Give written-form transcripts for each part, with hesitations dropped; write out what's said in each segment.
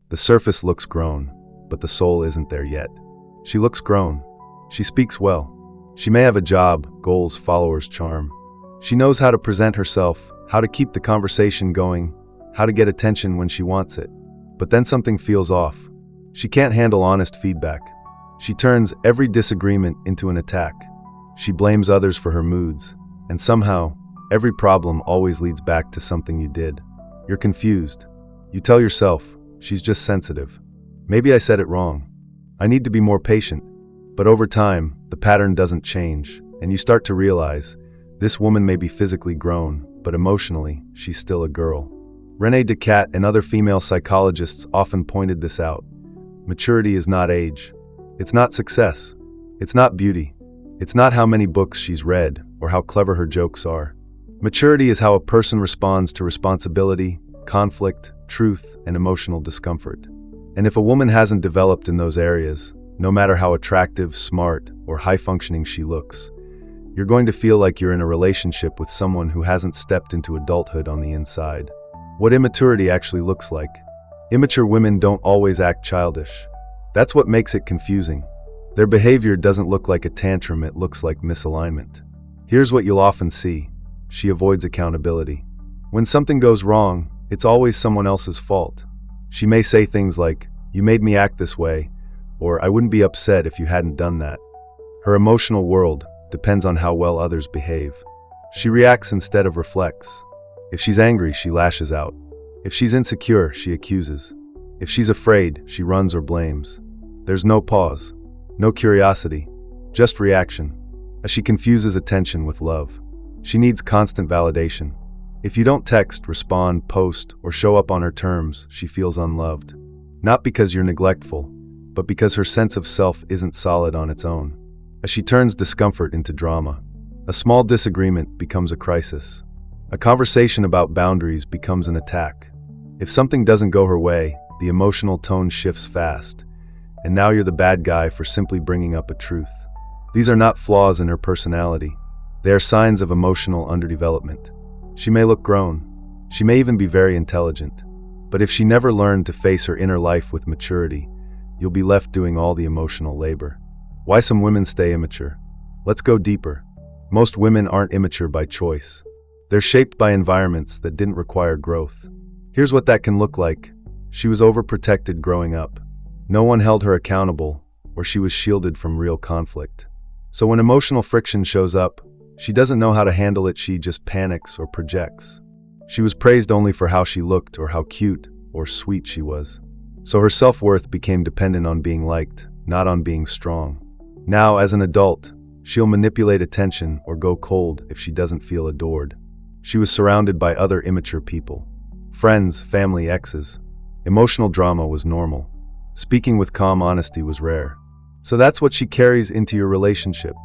The surface looks grown, but the soul isn't there yet. She looks grown. She speaks well. She may have a job, goals, followers, charm. She knows how to present herself, how to keep the conversation going, how to get attention when she wants it. But then something feels off. She can't handle honest feedback. She turns every disagreement into an attack. She blames others for her moods, and somehow, every problem always leads back to something you did. You're confused. You tell yourself, she's just sensitive. Maybe I said it wrong. I need to be more patient. But over time, the pattern doesn't change, and you start to realize, this woman may be physically grown, but emotionally, she's still a girl. René Descartes and other female psychologists often pointed this out. Maturity is not age. It's not success. It's not beauty. It's not how many books she's read or how clever her jokes are. Maturity is how a person responds to responsibility, conflict, truth, and emotional discomfort. And if a woman hasn't developed in those areas, no matter how attractive, smart, or high-functioning she looks, you're going to feel like you're in a relationship with someone who hasn't stepped into adulthood on the inside. What immaturity actually looks like. Immature women don't always act childish. That's what makes it confusing. Their behavior doesn't look like a tantrum, it looks like misalignment. Here's what you'll often see. She avoids accountability. When something goes wrong, it's always someone else's fault. She may say things like, "You made me act this way," or "I wouldn't be upset if you hadn't done that." Her emotional world depends on how well others behave. She reacts instead of reflects. If she's angry, she lashes out. If she's insecure, she accuses. If she's afraid, she runs or blames. There's no pause, no curiosity, just reaction, as she confuses attention with love. She needs constant validation. If you don't text, respond, post, or show up on her terms, she feels unloved. Not because you're neglectful, but because her sense of self isn't solid on its own. As she turns discomfort into drama, a small disagreement becomes a crisis. A conversation about boundaries becomes an attack. If something doesn't go her way, the emotional tone shifts fast, and now you're the bad guy for simply bringing up a truth. These are not flaws in her personality. They are signs of emotional underdevelopment. She may look grown. She may even be very intelligent. But if she never learned to face her inner life with maturity, you'll be left doing all the emotional labor. Why some women stay immature? Let's go deeper. Most women aren't immature by choice. They're shaped by environments that didn't require growth. Here's what that can look like. She was overprotected growing up. No one held her accountable, or she was shielded from real conflict. So when emotional friction shows up, she doesn't know how to handle it, she just panics or projects. She was praised only for how she looked or how cute or sweet she was. So her self-worth became dependent on being liked, not on being strong. Now, as an adult, she'll manipulate attention or go cold if she doesn't feel adored. She was surrounded by other immature people. Friends, family, exes. Emotional drama was normal. Speaking with calm honesty was rare. So that's what she carries into your relationship.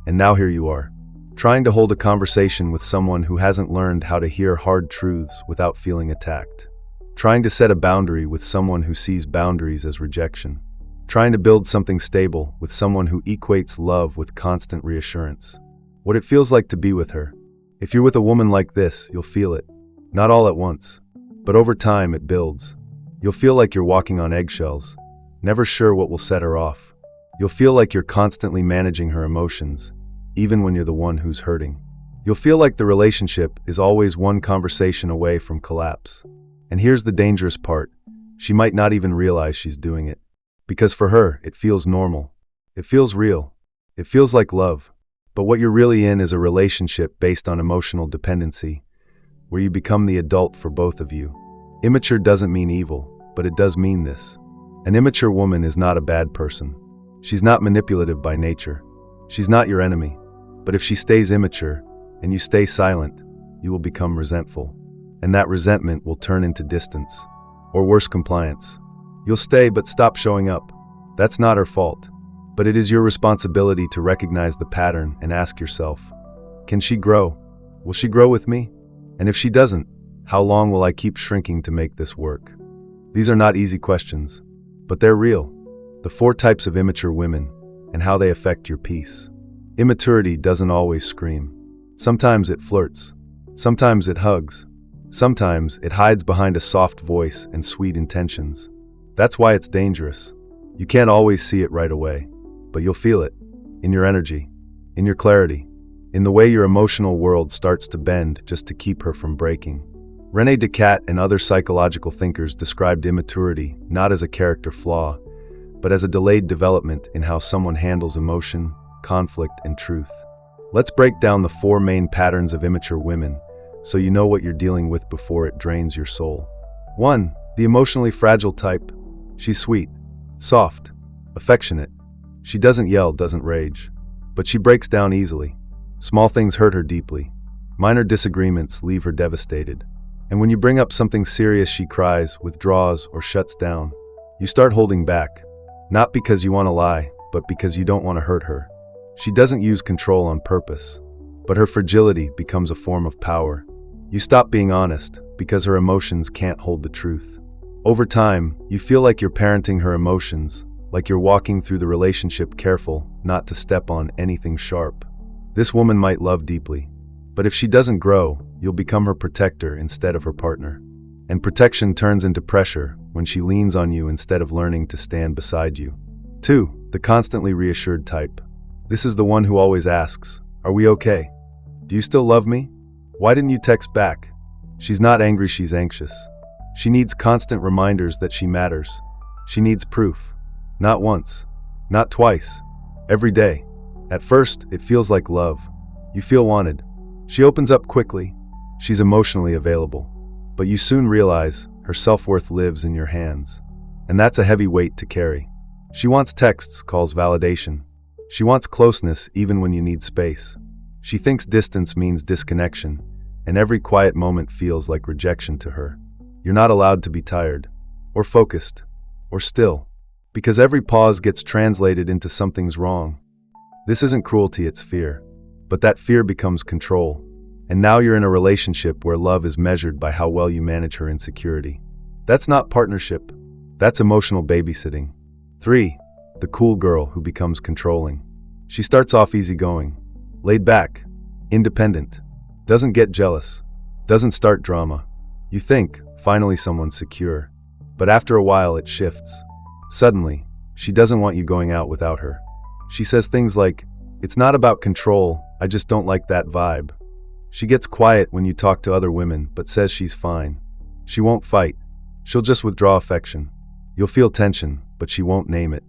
And now here you are, trying to hold a conversation with someone who hasn't learned how to hear hard truths without feeling attacked. Trying to set a boundary with someone who sees boundaries as rejection. Trying to build something stable with someone who equates love with constant reassurance. What it feels like to be with her. If you're with a woman like this, you'll feel it. Not all at once, but over time it builds. You'll feel like you're walking on eggshells, never sure what will set her off. You'll feel like you're constantly managing her emotions, even when you're the one who's hurting. You'll feel like the relationship is always one conversation away from collapse. And here's the dangerous part. She might not even realize she's doing it. Because for her, it feels normal. It feels real. It feels like love. But what you're really in is a relationship based on emotional dependency, where you become the adult for both of you. Immature doesn't mean evil, but it does mean this. An immature woman is not a bad person. She's not manipulative by nature. She's not your enemy. But if she stays immature, and you stay silent, you will become resentful. And that resentment will turn into distance, or worse, compliance. You'll stay but stop showing up. That's not her fault. But it is your responsibility to recognize the pattern and ask yourself, can she grow? Will she grow with me? And if she doesn't, how long will I keep shrinking to make this work? These are not easy questions, but they're real. The 4 types of immature women and how they affect your peace. Immaturity doesn't always scream. Sometimes it flirts. Sometimes it hugs. Sometimes it hides behind a soft voice and sweet intentions. That's why it's dangerous. You can't always see it right away, but you'll feel it. In your energy, in your clarity, in the way your emotional world starts to bend just to keep her from breaking. René Descartes and other psychological thinkers described immaturity not as a character flaw, but as a delayed development in how someone handles emotion, conflict, and truth. Let's break down the 4 main patterns of immature women so you know what you're dealing with before it drains your soul. 1. The emotionally fragile type. She's sweet, soft, affectionate. She doesn't yell, doesn't rage, but she breaks down easily. Small things hurt her deeply. Minor disagreements leave her devastated. And when you bring up something serious, she cries, withdraws, or shuts down. You start holding back, not because you want to lie, but because you don't want to hurt her. She doesn't use control on purpose, but her fragility becomes a form of power. You stop being honest because her emotions can't hold the truth. Over time, you feel like you're parenting her emotions, like you're walking through the relationship careful not to step on anything sharp. This woman might love deeply, but if she doesn't grow, you'll become her protector instead of her partner. And protection turns into pressure when she leans on you instead of learning to stand beside you. 2. The constantly reassured type. This is the one who always asks, "Are we okay? Do you still love me? Why didn't you text back?" She's not angry, she's anxious. She needs constant reminders that she matters. She needs proof. Not once, not twice, every day. At first, it feels like love. You feel wanted. She opens up quickly. She's emotionally available. But you soon realize her self-worth lives in your hands. And that's a heavy weight to carry. She wants texts, calls, validation. She wants closeness even when you need space. She thinks distance means disconnection, and every quiet moment feels like rejection to her. You're not allowed to be tired, or focused, or still, because every pause gets translated into something's wrong. This isn't cruelty, it's fear. But that fear becomes control. And now you're in a relationship where love is measured by how well you manage her insecurity. That's not partnership. That's emotional babysitting. 3. The cool girl who becomes controlling. She starts off easygoing, laid back, independent, doesn't get jealous, doesn't start drama. You think, finally someone's secure. But after a while it shifts. Suddenly, she doesn't want you going out without her. She says things like, "It's not about control, I just don't like that vibe." She gets quiet when you talk to other women, but says she's fine. She won't fight. She'll just withdraw affection. You'll feel tension, but she won't name it.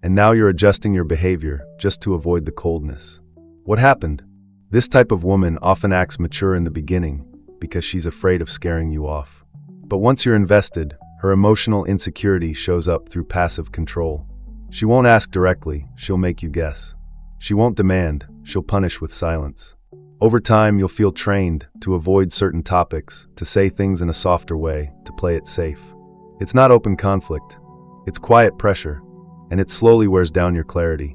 And now you're adjusting your behavior just to avoid the coldness. What happened? This type of woman often acts mature in the beginning because she's afraid of scaring you off. But once you're invested, her emotional insecurity shows up through passive control. She won't ask directly, she'll make you guess. She won't demand, she'll punish with silence. Over time, you'll feel trained to avoid certain topics, to say things in a softer way, to play it safe. It's not open conflict. It's quiet pressure, and it slowly wears down your clarity.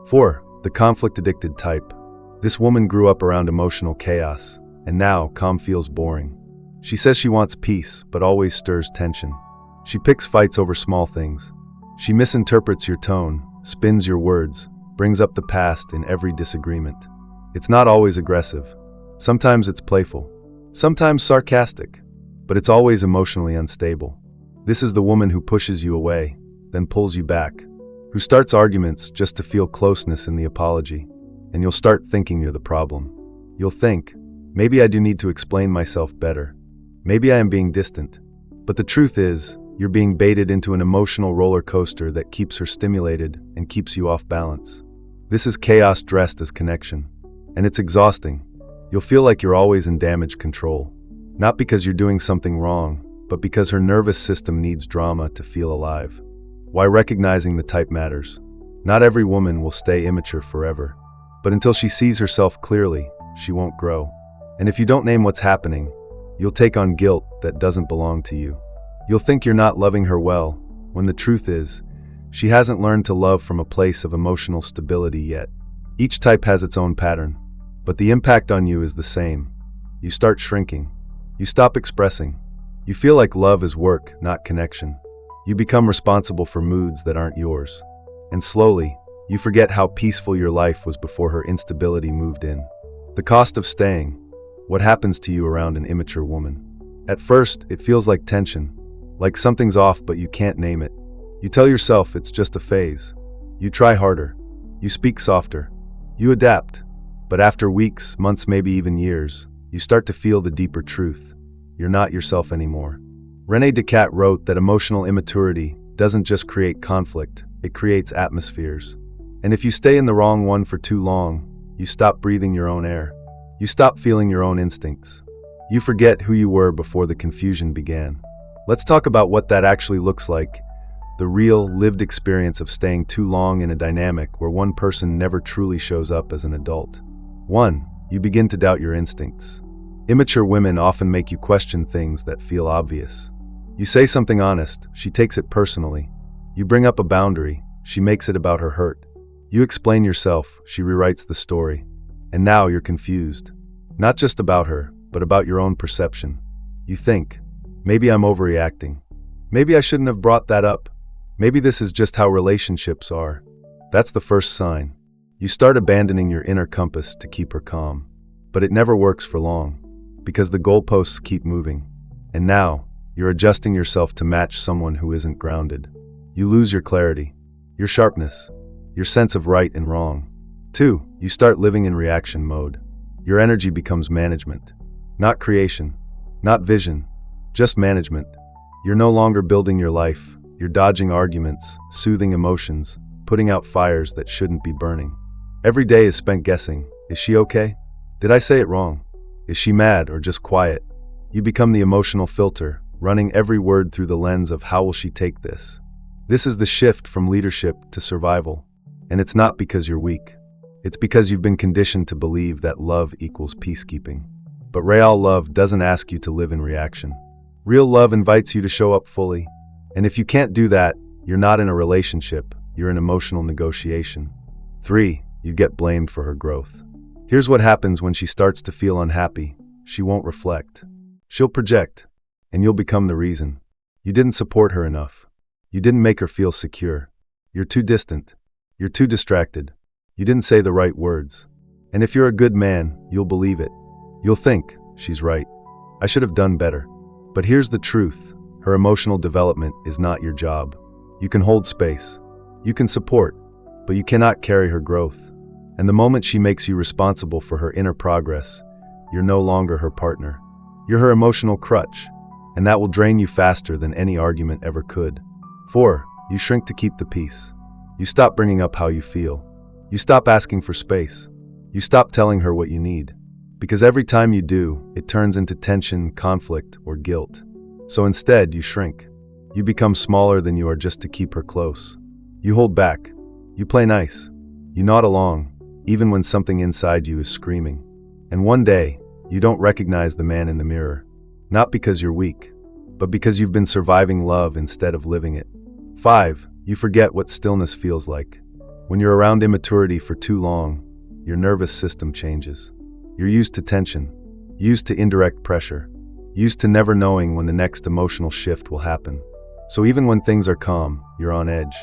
4. The conflict-addicted type. This woman grew up around emotional chaos, and now calm feels boring. She says she wants peace, but always stirs tension. She picks fights over small things. She misinterprets your tone, spins your words, brings up the past in every disagreement. It's not always aggressive. Sometimes it's playful. Sometimes sarcastic. But it's always emotionally unstable. This is the woman who pushes you away, then pulls you back, who starts arguments just to feel closeness in the apology. And you'll start thinking you're the problem. You'll think, maybe I do need to explain myself better. Maybe I am being distant. But the truth is, you're being baited into an emotional roller coaster that keeps her stimulated and keeps you off balance. This is chaos dressed as connection. And it's exhausting. You'll feel like you're always in damage control. Not because you're doing something wrong, but because her nervous system needs drama to feel alive. Why recognizing the type matters. Not every woman will stay immature forever. But until she sees herself clearly, she won't grow. And if you don't name what's happening, you'll take on guilt that doesn't belong to you. You'll think you're not loving her well, when the truth is, she hasn't learned to love from a place of emotional stability yet. Each type has its own pattern, but the impact on you is the same. You start shrinking. You stop expressing. You feel like love is work, not connection. You become responsible for moods that aren't yours. And slowly, you forget how peaceful your life was before her instability moved in. The cost of staying. What happens to you around an immature woman? At first, it feels like tension, like something's off but you can't name it. You tell yourself it's just a phase. You try harder. You speak softer. You adapt. But after weeks, months, maybe even years, you start to feel the deeper truth. You're not yourself anymore. René Descartes wrote that emotional immaturity doesn't just create conflict, it creates atmospheres. And if you stay in the wrong one for too long, you stop breathing your own air. You stop feeling your own instincts. You forget who you were before the confusion began. Let's talk about what that actually looks like. The real, lived experience of staying too long in a dynamic where one person never truly shows up as an adult. 1. You begin to doubt your instincts. Immature women often make you question things that feel obvious. You say something honest, she takes it personally. You bring up a boundary, she makes it about her hurt. You explain yourself, she rewrites the story. And now you're confused. Not just about her, but about your own perception. You think, maybe I'm overreacting. Maybe I shouldn't have brought that up. Maybe this is just how relationships are. That's the first sign. You start abandoning your inner compass to keep her calm. But it never works for long, because the goalposts keep moving. And now, you're adjusting yourself to match someone who isn't grounded. You lose your clarity, your sharpness, your sense of right and wrong. 2. You start living in reaction mode. Your energy becomes management. Not creation, not vision, just management. You're no longer building your life. You're dodging arguments, soothing emotions, putting out fires that shouldn't be burning. Every day is spent guessing. Is she okay? Did I say it wrong? Is she mad or just quiet? You become the emotional filter, running every word through the lens of how will she take this. This is the shift from leadership to survival. And it's not because you're weak. It's because you've been conditioned to believe that love equals peacekeeping. But real love doesn't ask you to live in reaction. Real love invites you to show up fully. And if you can't do that, you're not in a relationship, you're in emotional negotiation. 3. You get blamed for her growth. Here's what happens when she starts to feel unhappy. She won't reflect. She'll project. And you'll become the reason. You didn't support her enough. You didn't make her feel secure. You're too distant. You're too distracted. You didn't say the right words. And if you're a good man, you'll believe it. You'll think, she's right. I should have done better. But here's the truth. Her emotional development is not your job. You can hold space. You can support. But you cannot carry her growth. And the moment she makes you responsible for her inner progress, you're no longer her partner. You're her emotional crutch. And that will drain you faster than any argument ever could. 4. You shrink to keep the peace. You stop bringing up how you feel. You stop asking for space. You stop telling her what you need. Because every time you do, it turns into tension, conflict, or guilt. So instead, you shrink. You become smaller than you are just to keep her close. You hold back. You play nice. You nod along, even when something inside you is screaming. And one day, you don't recognize the man in the mirror. Not because you're weak, but because you've been surviving love instead of living it. 5. You forget what stillness feels like. When you're around immaturity for too long, your nervous system changes. You're used to tension, used to indirect pressure, used to never knowing when the next emotional shift will happen. So even when things are calm, you're on edge.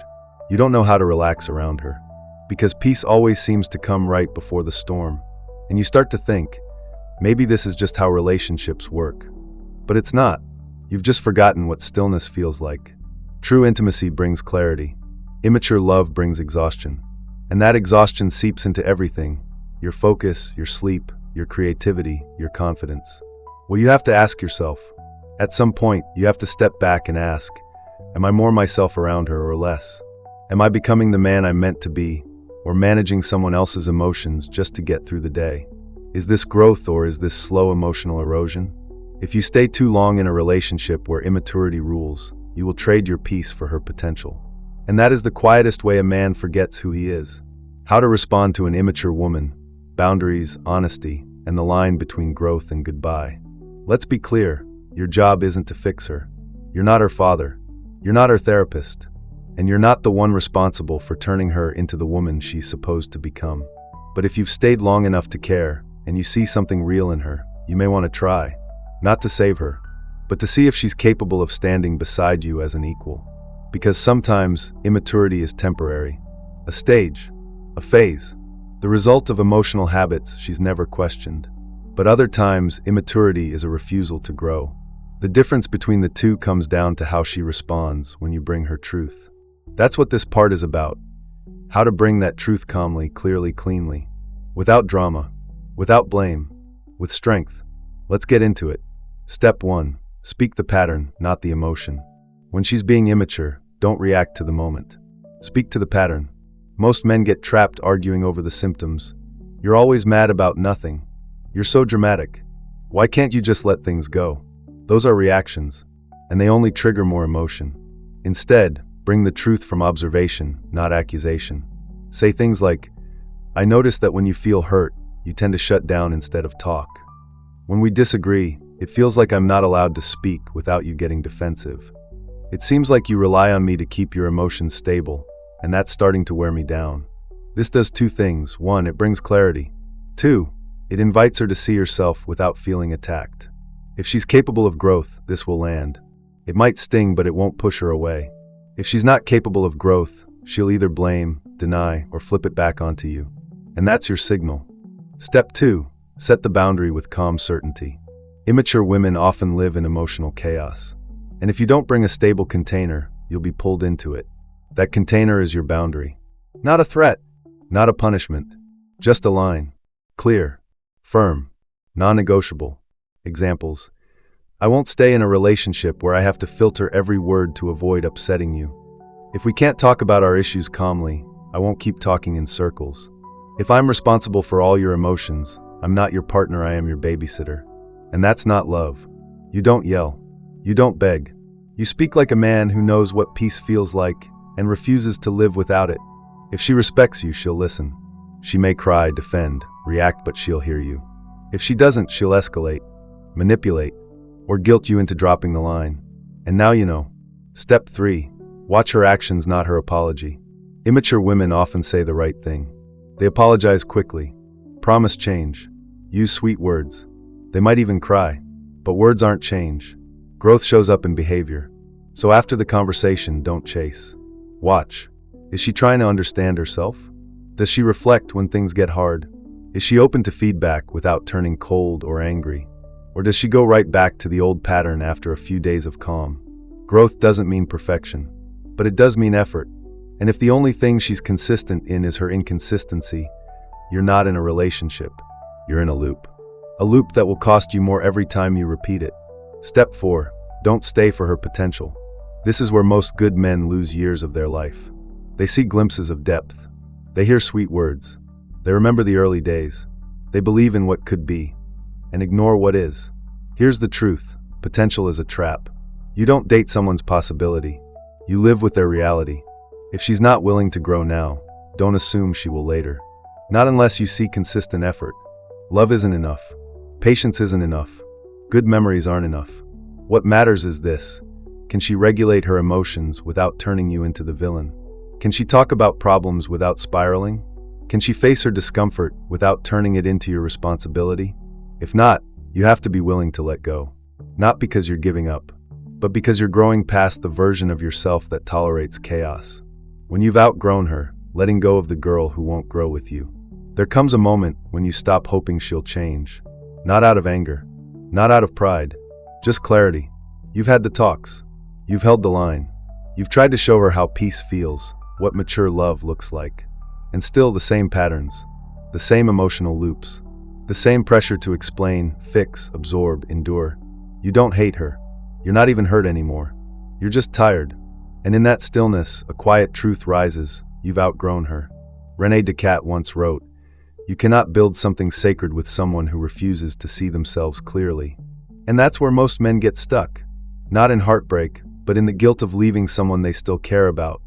You don't know how to relax around her, because peace always seems to come right before the storm. And you start to think, maybe this is just how relationships work. But it's not. You've just forgotten what stillness feels like. True intimacy brings clarity. Immature love brings exhaustion. And that exhaustion seeps into everything. Your focus, your sleep, your creativity, your confidence. Well, you have to ask yourself. At some point, you have to step back and ask, am I more myself around her or less? Am I becoming the man I'm meant to be, or managing someone else's emotions just to get through the day? Is this growth or is this slow emotional erosion? If you stay too long in a relationship where immaturity rules, you will trade your peace for her potential. And that is the quietest way a man forgets who he is. How to respond to an immature woman, boundaries, honesty, and the line between growth and goodbye. Let's be clear, your job isn't to fix her. You're not her father. You're not her therapist. And you're not the one responsible for turning her into the woman she's supposed to become. But if you've stayed long enough to care, and you see something real in her, you may want to try. Not to save her, but to see if she's capable of standing beside you as an equal. Because sometimes, immaturity is temporary. A stage. A phase. The result of emotional habits she's never questioned. But other times, immaturity is a refusal to grow. The difference between the two comes down to how she responds when you bring her truth. That's what this part is about. How to bring that truth calmly, clearly, cleanly. Without drama. Without blame. With strength. Let's get into it. Step 1. Speak the pattern, not the emotion. When she's being immature, don't react to the moment. Speak to the pattern. Most men get trapped arguing over the symptoms. You're always mad about nothing. You're so dramatic. Why can't you just let things go? Those are reactions, and they only trigger more emotion. Instead, bring the truth from observation, not accusation. Say things like, I notice that when you feel hurt, you tend to shut down instead of talk. When we disagree, it feels like I'm not allowed to speak without you getting defensive. It seems like you rely on me to keep your emotions stable, and that's starting to wear me down. This does two things. 1, it brings clarity. 2, it invites her to see herself without feeling attacked. If she's capable of growth, this will land. It might sting, but it won't push her away. If she's not capable of growth, she'll either blame, deny, or flip it back onto you. And that's your signal. Step 2, set the boundary with calm certainty. Immature women often live in emotional chaos. And if you don't bring a stable container, you'll be pulled into it. That container is your boundary. Not a threat, not a punishment, just a line. Clear, firm, non-negotiable. Examples. I won't stay in a relationship where I have to filter every word to avoid upsetting you. If we can't talk about our issues calmly, I won't keep talking in circles. If I'm responsible for all your emotions, I'm not your partner, I am your babysitter. And that's not love. You don't yell. You don't beg. You speak like a man who knows what peace feels like and refuses to live without it. If she respects you, she'll listen. She may cry, defend, react, but she'll hear you. If she doesn't, she'll escalate, manipulate, or guilt you into dropping the line. And now you know. Step 3. Watch her actions, not her apology. Immature women often say the right thing. They apologize quickly, promise change, use sweet words. They might even cry. But words aren't change. Growth shows up in behavior. So after the conversation, don't chase. Watch. Is she trying to understand herself? Does she reflect when things get hard? Is she open to feedback without turning cold or angry? Or does she go right back to the old pattern after a few days of calm? Growth doesn't mean perfection, but it does mean effort. And if the only thing she's consistent in is her inconsistency, you're not in a relationship. You're in a loop. A loop that will cost you more every time you repeat it. Step 4. Don't stay for her potential. This is where most good men lose years of their life. They see glimpses of depth. They hear sweet words. They remember the early days. They believe in what could be, and ignore what is. Here's the truth. Potential is a trap. You don't date someone's possibility. You live with their reality. If she's not willing to grow now, don't assume she will later. Not unless you see consistent effort. Love isn't enough. Patience isn't enough. Good memories aren't enough. What matters is this. Can she regulate her emotions without turning you into the villain? Can she talk about problems without spiraling? Can she face her discomfort without turning it into your responsibility? If not, you have to be willing to let go. Not because you're giving up, but because you're growing past the version of yourself that tolerates chaos. When you've outgrown her, letting go of the girl who won't grow with you. There comes a moment when you stop hoping she'll change. Not out of anger, not out of pride, just clarity. You've had the talks. You've held the line. You've tried to show her how peace feels, what mature love looks like. And still the same patterns, the same emotional loops, the same pressure to explain, fix, absorb, endure. You don't hate her. You're not even hurt anymore. You're just tired. And in that stillness, a quiet truth rises. You've outgrown her. René Descartes once wrote, "You cannot build something sacred with someone who refuses to see themselves clearly." And that's where most men get stuck. Not in heartbreak, but in the guilt of leaving someone they still care about.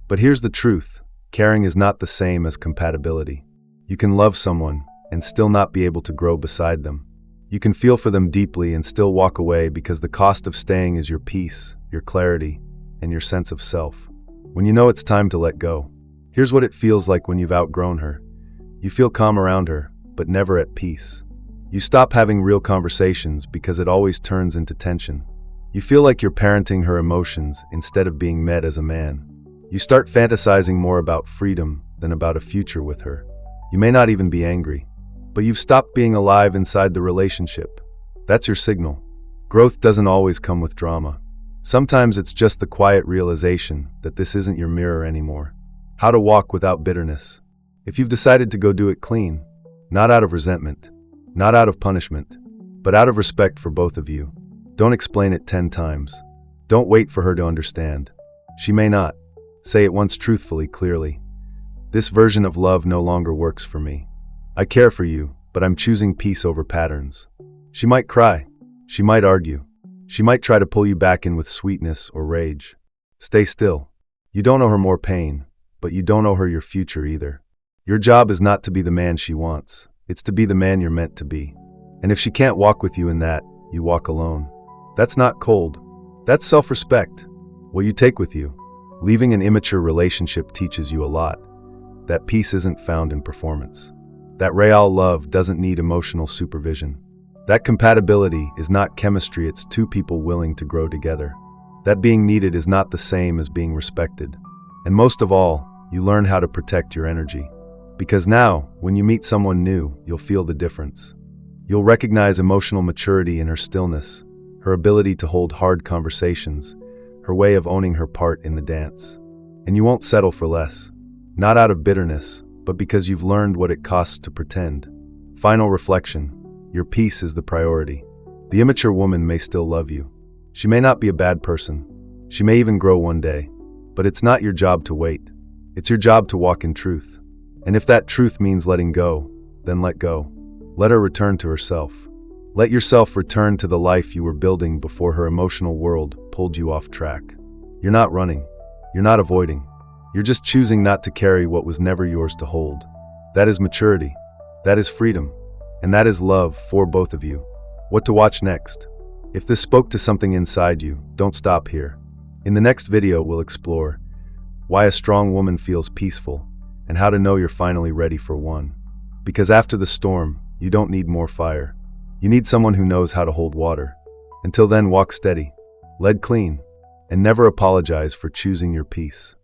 But here's the truth. Caring is not the same as compatibility. You can love someone and still not be able to grow beside them. You can feel for them deeply and still walk away because the cost of staying is your peace, your clarity, and your sense of self. When you know it's time to let go, here's what it feels like when you've outgrown her. You feel calm around her, but never at peace. You stop having real conversations because it always turns into tension. You feel like you're parenting her emotions instead of being met as a man. You start fantasizing more about freedom than about a future with her. You may not even be angry, but you've stopped being alive inside the relationship. That's your signal. Growth doesn't always come with drama. Sometimes it's just the quiet realization that this isn't your mirror anymore. How to walk without bitterness. If you've decided to go do it clean, not out of resentment, not out of punishment, but out of respect for both of you, don't explain it 10 times. Don't wait for her to understand. She may not. Say it once truthfully, clearly. This version of love no longer works for me. I care for you, but I'm choosing peace over patterns. She might cry. She might argue. She might try to pull you back in with sweetness or rage. Stay still. You don't owe her more pain, but you don't owe her your future either. Your job is not to be the man she wants. It's to be the man you're meant to be. And if she can't walk with you in that, you walk alone. That's not cold. That's self-respect. What you take with you. Leaving an immature relationship teaches you a lot. That peace isn't found in performance. That real love doesn't need emotional supervision. That compatibility is not chemistry, it's two people willing to grow together. That being needed is not the same as being respected. And most of all, you learn how to protect your energy. Because now, when you meet someone new, you'll feel the difference. You'll recognize emotional maturity in her stillness, her ability to hold hard conversations, her way of owning her part in the dance. And you won't settle for less. Not out of bitterness, but because you've learned what it costs to pretend. Final reflection. Your peace is the priority. The immature woman may still love you. She may not be a bad person. She may even grow one day. But it's not your job to wait. It's your job to walk in truth. And if that truth means letting go, then let go. Let her return to herself. Let yourself return to the life you were building before her emotional world pulled you off track. You're not running. You're not avoiding. You're just choosing not to carry what was never yours to hold. That is maturity. That is freedom. And that is love for both of you. What to watch next? If this spoke to something inside you, don't stop here. In the next video, we'll explore why a strong woman feels peaceful and how to know you're finally ready for one. Because after the storm, you don't need more fire. You need someone who knows how to hold water. Until then, walk steady, lead clean, and never apologize for choosing your peace.